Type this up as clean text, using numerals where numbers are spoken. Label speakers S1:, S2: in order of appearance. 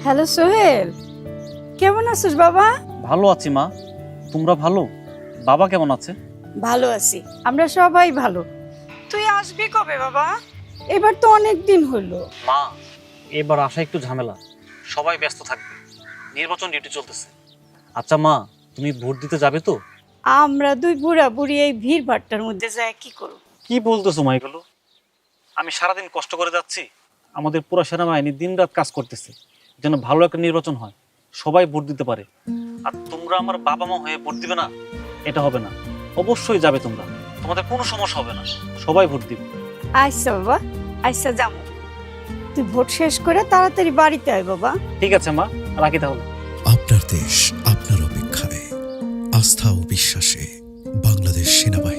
S1: Hello Sohel, কেমন আছিস বাবা?
S2: ভালো আছি মা। তোমরা ভালো? বাবা কেমন আছে?
S1: ভালো আছি, আমরা সবাই ভালো। তুই আসবি কবে বাবা? এবার তো অনেক দিন হলো।
S2: মা, এবার আসা একটু ঝামেলা, সবাই ব্যস্ত থাকবে, নির্বাচন ডিউটি চলতেছে। আচ্ছা মা, তুমি ভোট দিতে যাবে তো?
S1: আমরা দুই বুড়া বুড়ি এই ভিড় ভাট্টার মধ্যে যায় কি করব?
S2: কি বলতেছো মা এগুলো? আমি সারাদিন কষ্ট করে যাচ্ছি, আমাদের পুরো সেনাবাহিনী দিনরাত কাজ করতেছে যেন ভালো একটা নির্বাচন হয়, সবাই ভোট দিতে পারে। আর তোমরা আমার বাবা মা হয়ে ভোট দিবে না? এটা হবে না। অবশ্যই যাবে তোমরা, তোমাদের কোনো সমস্যা হবে না, সবাই ভোট দিবে।
S1: আচ্ছা বাবা, আচ্ছা যাবো। তুই ভোট শেষ করে তাড়াতাড়ি বাড়িতে আয় বাবা।
S2: ঠিক আছে মা, রাখি তাহলে।
S3: আপনার দেশ আপনার অপেক্ষায়, আস্থা ও বিশ্বাসে বাংলাদেশ সেনাবাহিনী।